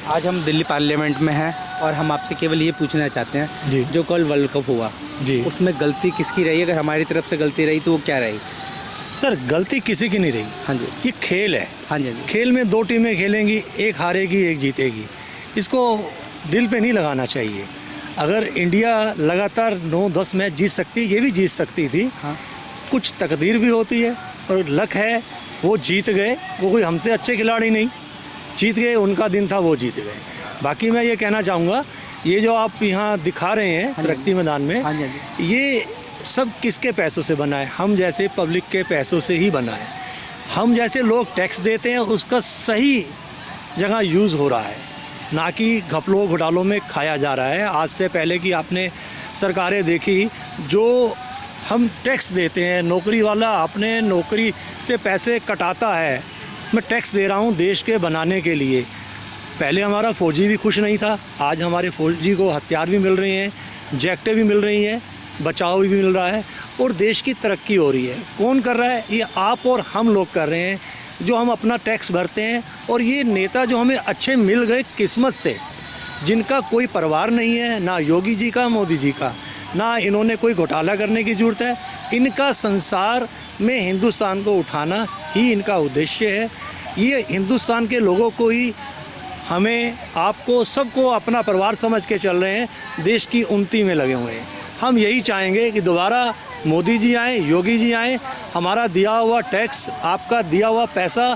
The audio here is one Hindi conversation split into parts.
आज हम दिल्ली पार्लियामेंट में हैं और हम आपसे केवल ये पूछना चाहते हैं जी। जो कल वर्ल्ड कप हुआ जी उसमें गलती किसकी रही? अगर हमारी तरफ से गलती रही तो वो क्या रही? सर, गलती किसी की नहीं रही। हाँ जी, ये खेल है। हाँ जी, हाँ जी। खेल में 2 टीमें खेलेंगी, एक हारेगी एक जीतेगी। इसको दिल पे नहीं लगाना चाहिए। अगर इंडिया लगातार 9-10 मैच जीत सकती, ये भी जीत सकती थी। हाँ, कुछ तकदीर भी होती है और लक है, वो जीत गए। वो कोई हमसे अच्छे खिलाड़ी नहीं, जीत गए, उनका दिन था, वो जीत गए। बाकी मैं ये कहना चाहूँगा, ये जो आप यहाँ दिखा रहे हैं प्रगति मैदान में, हाँ जी, हाँ जी। ये सब किसके पैसों से बना है? हम जैसे पब्लिक के पैसों से ही बना है। हम जैसे लोग टैक्स देते हैं, उसका सही जगह यूज़ हो रहा है, ना कि घपलों घोटालों में खाया जा रहा है। आज से पहले की आपने सरकारें देखी, जो हम टैक्स देते हैं, नौकरी वाला अपने नौकरी से पैसे कटाता है। मैं टैक्स दे रहा हूँ देश के बनाने के लिए। पहले हमारा फौजी भी खुश नहीं था, आज हमारे फौजी को हथियार भी मिल रहे हैं, जैकेटें भी मिल रही हैं, बचाव भी मिल रहा है और देश की तरक्की हो रही है। कौन कर रहा है? ये आप और हम लोग कर रहे हैं, जो हम अपना टैक्स भरते हैं। और ये नेता जो हमें अच्छे मिल गए किस्मत से, जिनका कोई परिवार नहीं है, ना योगी जी का, मोदी जी का, ना इन्होंने कोई घोटाला करने की ज़रूरत है। इनका संसार में हिंदुस्तान को उठाना ही इनका उद्देश्य है। ये हिंदुस्तान के लोगों को ही, हमें, आपको, सबको अपना परिवार समझ के चल रहे हैं, देश की उन्नति में लगे हुए हैं। हम यही चाहेंगे कि दोबारा मोदी जी आएँ, योगी जी आएँ, हमारा दिया हुआ टैक्स, आपका दिया हुआ पैसा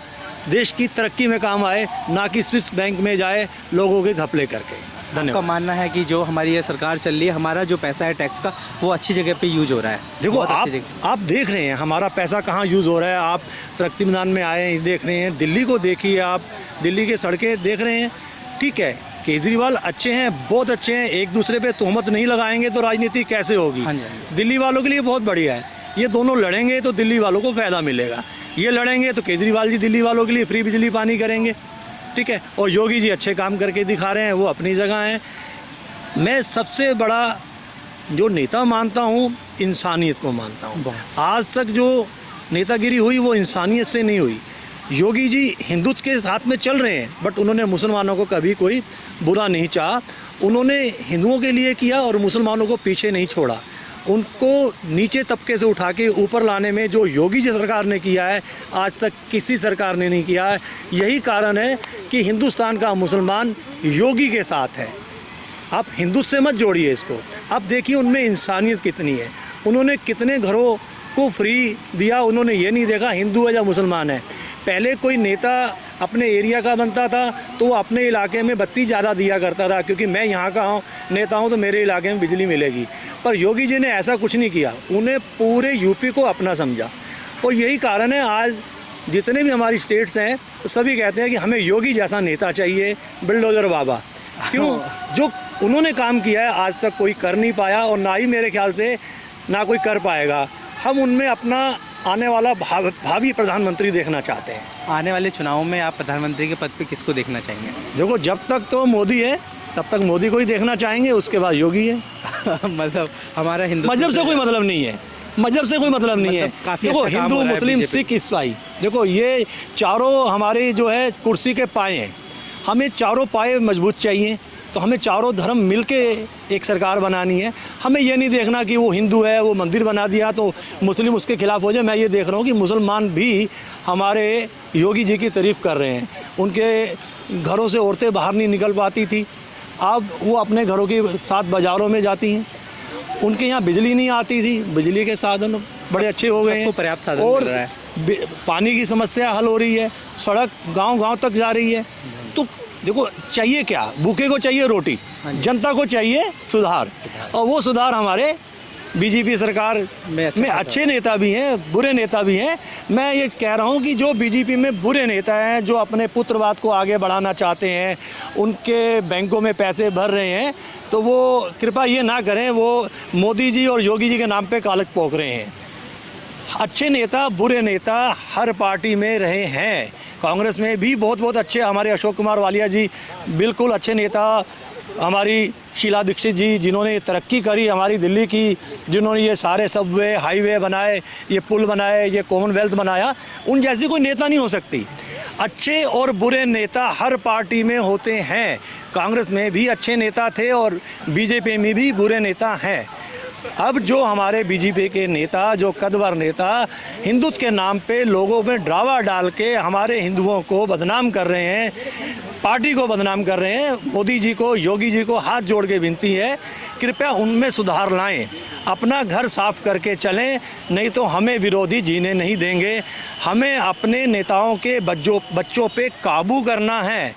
देश की तरक्की में काम आए, ना कि स्विस बैंक में जाए लोगों के घपले करके। आपका धन्यवाद। मानना है कि जो हमारी ये सरकार चल रही है, हमारा जो पैसा है टैक्स का, वो अच्छी जगह पे यूज हो रहा है? देखो, बहुत अच्छी जगह। आप देख रहे हैं हमारा पैसा कहाँ यूज़ हो रहा है। आप प्रगति मैदान में आए हैं, देख रहे हैं। दिल्ली को देखिए, आप दिल्ली की सड़कें देख रहे हैं। ठीक है, केजरीवाल अच्छे हैं, बहुत अच्छे हैं। एक दूसरे पे तोहमत नहीं लगाएंगे तो राजनीति कैसे होगी? हाँ जी, हाँ जी। दिल्ली वालों के लिए बहुत बढ़िया है। ये दोनों लड़ेंगे तो दिल्ली वालों को फ़ायदा मिलेगा। ये लड़ेंगे तो केजरीवाल जी दिल्ली वालों के लिए फ्री बिजली पानी करेंगे। ठीक है, और योगी जी अच्छे काम करके दिखा रहे हैं, वो अपनी जगह हैं। मैं सबसे बड़ा जो नेता मानता हूँ, इंसानियत को मानता हूँ। आज तक जो नेतागिरी हुई वो इंसानियत से नहीं हुई। योगी जी हिंदुत्व के साथ में चल रहे हैं, बट उन्होंने मुसलमानों को कभी कोई बुरा नहीं चाहा। उन्होंने हिंदुओं के लिए किया और मुसलमानों को पीछे नहीं छोड़ा। उनको नीचे तबके से उठा के ऊपर लाने में जो योगी जी सरकार ने किया है, आज तक किसी सरकार ने नहीं किया है। यही कारण है कि हिंदुस्तान का मुसलमान योगी के साथ है। आप हिंदुत्व से मत जोड़िए इसको। आप देखिए उनमें इंसानियत कितनी है। उन्होंने कितने घरों को फ्री दिया। उन्होंने ये नहीं देखा हिंदू है या मुसलमान है। पहले कोई नेता अपने एरिया का बनता था तो वो अपने इलाके में बत्ती ज़्यादा दिया करता था, क्योंकि मैं यहाँ का नेता हूँ तो मेरे इलाके में बिजली मिलेगी। पर योगी जी ने ऐसा कुछ नहीं किया। उन्हें पूरे यूपी को अपना समझा। और यही कारण है आज जितने भी हमारी स्टेट्स हैं तो सभी कहते हैं कि हमें योगी जैसा नेता चाहिए, बिल्डोजर बाबा। क्यों? जो उन्होंने काम किया है आज तक कोई कर नहीं पाया और ना ही मेरे ख्याल से ना कोई कर पाएगा। हम उनमें अपना आने वाला भावी प्रधानमंत्री देखना चाहते हैं। आने वाले चुनावों में आप प्रधानमंत्री के पद पे किसको देखना चाहेंगे? देखो, जब तक तो मोदी है तब तक मोदी को ही देखना चाहेंगे, उसके बाद योगी है। मतलब हमारा हिंदू मजहब से कोई मतलब नहीं है। मजहब से कोई मतलब नहीं है। काफी देखो, अच्छा काम हिंदू, हो रहा है मुस्लिम, बीजेपी। सिख, ईसाई, देखो ये चारों हमारे जो है कुर्सी के पाए हैं। हमें चारों पाए मजबूत चाहिए, तो हमें चारों धर्म मिलके एक सरकार बनानी है। हमें ये नहीं देखना कि वो हिंदू है, वो मंदिर बना दिया तो मुस्लिम उसके खिलाफ हो जाए। मैं ये देख रहा हूँ कि मुसलमान भी हमारे योगी जी की तारीफ़ कर रहे हैं। उनके घरों से औरतें बाहर नहीं निकल पाती थी, अब वो अपने घरों के साथ बाज़ारों में जाती हैं। उनके यहाँ बिजली नहीं आती थी, बिजली के साधन बड़े अच्छे हो गए हैं। पर्याप्त साधन और मिल रहा है। पानी की समस्या हल हो रही है, सड़क गांव-गांव तक जा रही है। तो देखो, चाहिए क्या? भूखे को चाहिए रोटी, जनता को चाहिए सुधार। और वो सुधार हमारे बीजेपी सरकार में अच्छे नेता भी हैं, बुरे नेता भी हैं। मैं ये कह रहा हूँ कि जो बीजेपी में बुरे नेता हैं, जो अपने पुत्रवाद को आगे बढ़ाना चाहते हैं, उनके बैंकों में पैसे भर रहे हैं, तो वो कृपया ये ना करें। वो मोदी जी और योगी जी के नाम पे कालक पोक रहे हैं। अच्छे नेता, बुरे नेता हर पार्टी में रहे हैं। कांग्रेस में भी बहुत अच्छे हमारे अशोक कुमार वालिया जी बिल्कुल अच्छे नेता, हमारी शीला दीक्षित जी जिन्होंने तरक्की करी हमारी दिल्ली की, जिन्होंने ये सारे सबवे, हाईवे बनाए, ये पुल बनाए, ये कॉमनवेल्थ बनाया, उन जैसी कोई नेता नहीं हो सकती। अच्छे और बुरे नेता हर पार्टी में होते हैं। कांग्रेस में भी अच्छे नेता थे और बीजेपी में भी बुरे नेता हैं। अब जो हमारे बीजेपी के नेता, जो कद्वर नेता हिंदुत्व के नाम पे लोगों में ड्रावा डाल के हमारे हिंदुओं को बदनाम कर रहे हैं, पार्टी को बदनाम कर रहे हैं, मोदी जी को, योगी जी को हाथ जोड़ के विनती है, कृपया उनमें सुधार लाएं, अपना घर साफ करके चलें, नहीं तो हमें विरोधी जीने नहीं देंगे। हमें अपने नेताओं के बच्चों पे काबू करना है।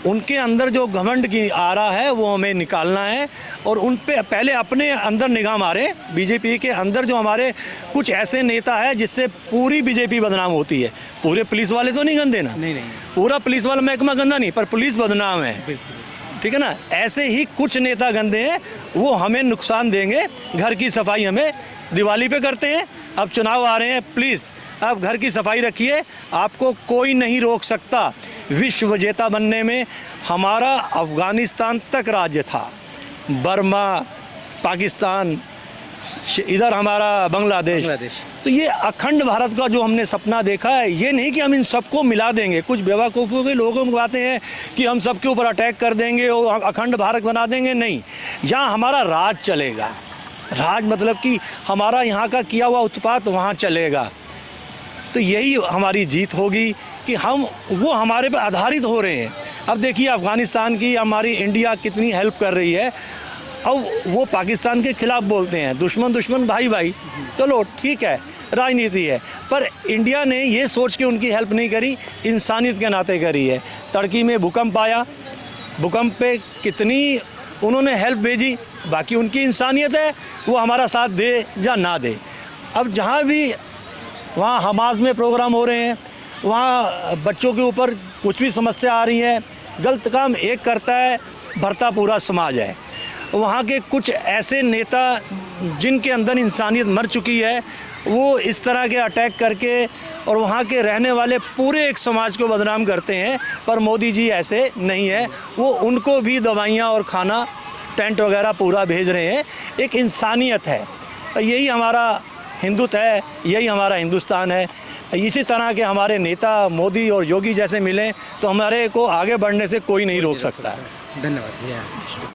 उनके अंदर जो घमंड की आ रहा है वो हमें निकालना है और उन पे पहले अपने अंदर निगाह मारे। बीजेपी के अंदर जो हमारे कुछ ऐसे नेता है जिससे पूरी बीजेपी बदनाम होती है। पूरे पुलिस वाले तो नहीं गंदे ना, नहीं पूरा पुलिस वाला महकमा गंदा नहीं, पर पुलिस बदनाम है, ठीक है ना। ऐसे ही कुछ नेता गंदे हैं, वो हमें नुकसान देंगे। घर की सफाई हमें दिवाली पे करते हैं, अब चुनाव आ रहे हैं, प्लीज़ अब घर की सफाई रखिए, आपको कोई नहीं रोक सकता विश्व विजेता बनने में। हमारा अफ़गानिस्तान तक राज्य था, बर्मा, पाकिस्तान, इधर हमारा बांग्लादेश। तो ये अखंड भारत का जो हमने सपना देखा है, ये नहीं कि हम इन सबको मिला देंगे। कुछ बेवकूफ़ों के लोगों को बातें हैं कि हम सबके ऊपर अटैक कर देंगे और अखंड भारत बना देंगे। नहीं, यहाँ हमारा राज चलेगा। राज मतलब कि हमारा यहाँ का किया हुआ उत्पात वहाँ चलेगा। तो यही हमारी जीत होगी कि हम वो हमारे पे आधारित हो रहे हैं। अब देखिए अफ़गानिस्तान की हमारी इंडिया कितनी हेल्प कर रही है। अब वो पाकिस्तान के खिलाफ बोलते हैं, दुश्मन दुश्मन भाई भाई, चलो ठीक है, राजनीति है, पर इंडिया ने ये सोच के उनकी हेल्प नहीं करी, इंसानियत के नाते करी है। तड़की में भूकंप आया, भूकंप पे कितनी उन्होंने हेल्प भेजी, बाकी उनकी इंसानियत है, वो हमारा साथ दे या ना दे। अब जहाँ भी वहाँ हमास में प्रोग्राम हो रहे हैं, वहाँ बच्चों के ऊपर कुछ भी समस्या आ रही है, गलत काम एक करता है, भरता पूरा समाज है। वहाँ के कुछ ऐसे नेता जिनके अंदर इंसानियत मर चुकी है, वो इस तरह के अटैक करके और वहाँ के रहने वाले पूरे एक समाज को बदनाम करते हैं। पर मोदी जी ऐसे नहीं है, वो उनको भी दवाइयाँ और खाना, टेंट वगैरह पूरा भेज रहे हैं। एक इंसानियत है, यही हमारा हिंदुत्व है, यही हमारा हिंदुस्तान है। इसी तरह के हमारे नेता मोदी और योगी जैसे मिलें तो हमारे को आगे बढ़ने से कोई नहीं रोक सकता है। धन्यवाद।